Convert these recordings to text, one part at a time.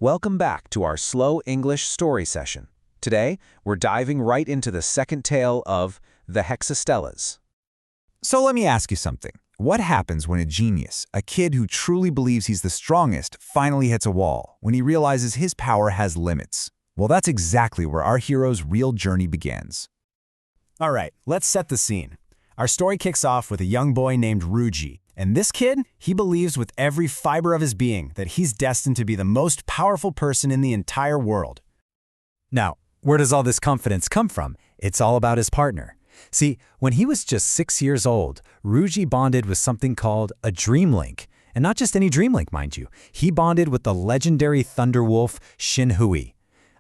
Welcome back to our slow English story session. Today, we're diving right into the second tale of the Hexa-Stellas. So let me ask you something. What happens when a genius, a kid who truly believes he's the strongest, finally hits a wall, when he realizes his power has limits? Well, that's exactly where our hero's real journey begins. All right, let's set the scene. Our story kicks off with a young boy named Ruji. And this kid, he believes with every fiber of his being that he's destined to be the most powerful person in the entire world. Now, where does all this confidence come from? It's all about his partner. See, when he was just 6 years old, Ruji bonded with something called a dream link. And not just any dream link, mind you. He bonded with the legendary thunder wolf Shin-Hui.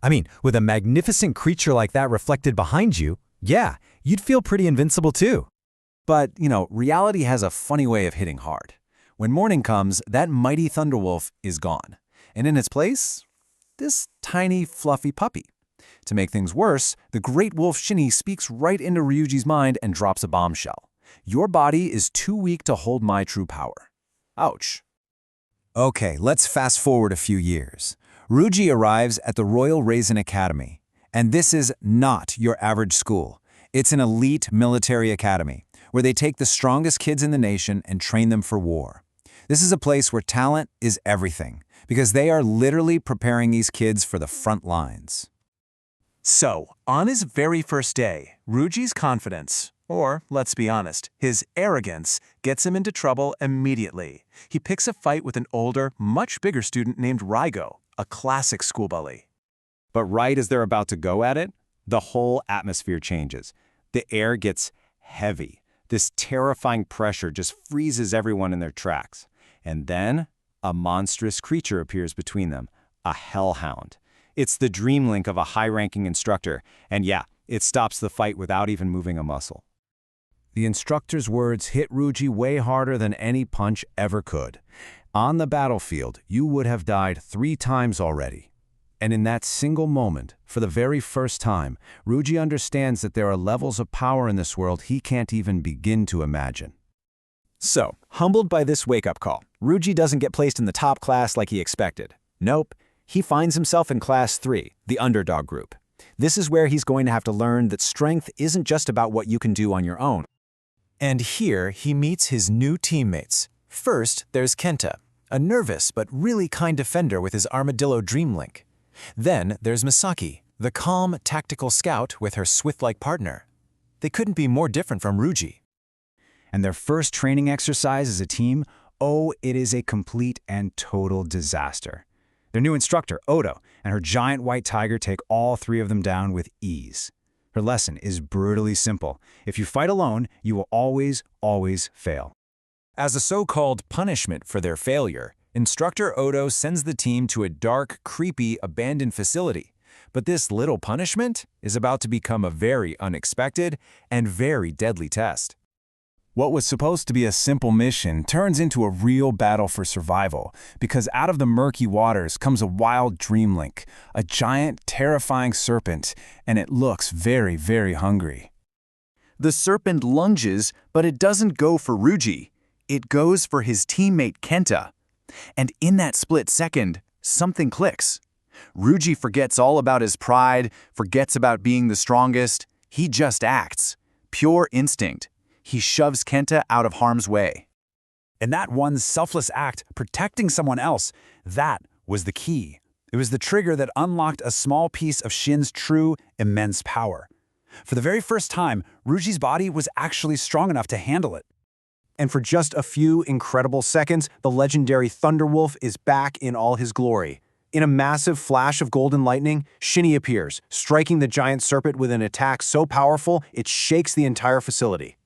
I mean, with a magnificent creature like that reflected behind you, yeah, you'd feel pretty invincible too. But, reality has a funny way of hitting hard. When morning comes, that mighty Thunderwolf is gone. And in its place, this tiny, fluffy puppy. To make things worse, the great wolf Shinny speaks right into Ryuji's mind and drops a bombshell. Your body is too weak to hold my true power. Ouch. Okay, let's fast forward a few years. Ryuji arrives at the Royal Raisin Academy. And this is not your average school. It's an elite military academy, where they take the strongest kids in the nation and train them for war. This is a place where talent is everything, because they are literally preparing these kids for the front lines. So, on his very first day, Ryuji's confidence, or let's be honest, his arrogance, gets him into trouble immediately. He picks a fight with an older, much bigger student named Raigo, a classic school bully. But right as they're about to go at it, the whole atmosphere changes. The air gets heavy. This terrifying pressure just freezes everyone in their tracks. And then, a monstrous creature appears between them, a hellhound. It's the dream link of a high-ranking instructor, and yeah, it stops the fight without even moving a muscle. The instructor's words hit Ryuji way harder than any punch ever could. On the battlefield, you would have died 3 times already. And in that single moment, for the very first time, Ryuji understands that there are levels of power in this world he can't even begin to imagine. So, humbled by this wake-up call, Ryuji doesn't get placed in the top class like he expected. Nope, he finds himself in Class 3, the underdog group. This is where he's going to have to learn that strength isn't just about what you can do on your own. And here, he meets his new teammates. First, there's Kenta, a nervous but really kind defender with his armadillo dream link. Then there's Misaki, the calm, tactical scout with her Swift-like partner. They couldn't be more different from Ryuji. And their first training exercise as a team, oh, it is a complete and total disaster. Their new instructor, Odo, and her giant white tiger take all 3 of them down with ease. Her lesson is brutally simple. If you fight alone, you will always, always fail. As a so-called punishment for their failure, Instructor Odo sends the team to a dark, creepy, abandoned facility. But this little punishment is about to become a very unexpected and very deadly test. What was supposed to be a simple mission turns into a real battle for survival, because out of the murky waters comes a wild dream link, a giant, terrifying serpent, and it looks very, very hungry. The serpent lunges, but it doesn't go for Ryuji. It goes for his teammate Kenta. And in that split second, something clicks. Ryuji forgets all about his pride, forgets about being the strongest. He just acts. Pure instinct. He shoves Kenta out of harm's way. And that one selfless act, protecting someone else, that was the key. It was the trigger that unlocked a small piece of Shin's true, immense power. For the very first time, Ryuji's body was actually strong enough to handle it. And for just a few incredible seconds, the legendary Thunderwolf is back in all his glory. In a massive flash of golden lightning, Shinny appears, striking the giant serpent with an attack so powerful it shakes the entire facility.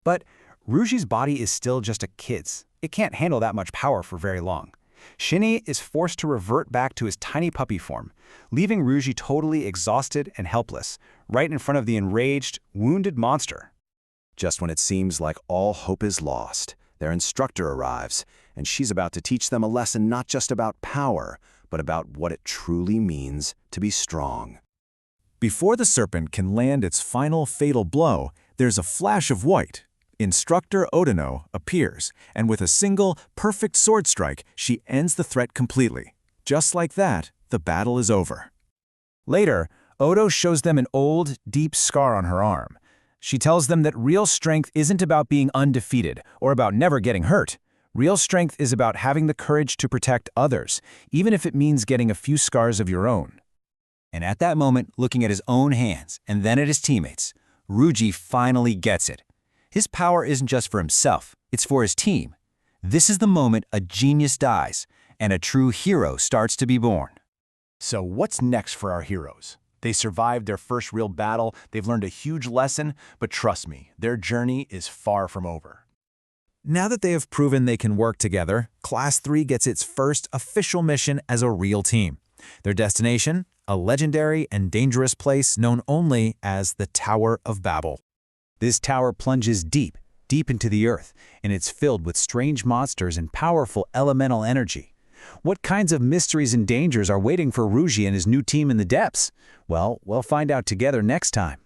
But Ryuji's body is still just a kid's. It can't handle that much power for very long. Shinny is forced to revert back to his tiny puppy form, leaving Ryuji totally exhausted and helpless, right in front of the enraged, wounded monster. Just when it seems like all hope is lost, their instructor arrives, and she's about to teach them a lesson not just about power, but about what it truly means to be strong. Before the serpent can land its final fatal blow, there's a flash of white. Instructor Odono appears, and with a single, perfect sword strike, she ends the threat completely. Just like that, the battle is over. Later, Odo shows them an old, deep scar on her arm. She tells them that real strength isn't about being undefeated or about never getting hurt. Real strength is about having the courage to protect others, even if it means getting a few scars of your own. And at that moment, looking at his own hands and then at his teammates, Ryuji finally gets it. His power isn't just for himself, it's for his team. This is the moment a genius dies and a true hero starts to be born. So what's next for our heroes? They survived their first real battle, they've learned a huge lesson, but trust me, their journey is far from over. Now that they have proven they can work together, Class 3 gets its first official mission as a real team. Their destination? A legendary and dangerous place known only as the Tower of Babel. This tower plunges deep, deep into the earth, and it's filled with strange monsters and powerful elemental energy. What kinds of mysteries and dangers are waiting for Ryuji and his new team in the depths? Well, we'll find out together next time.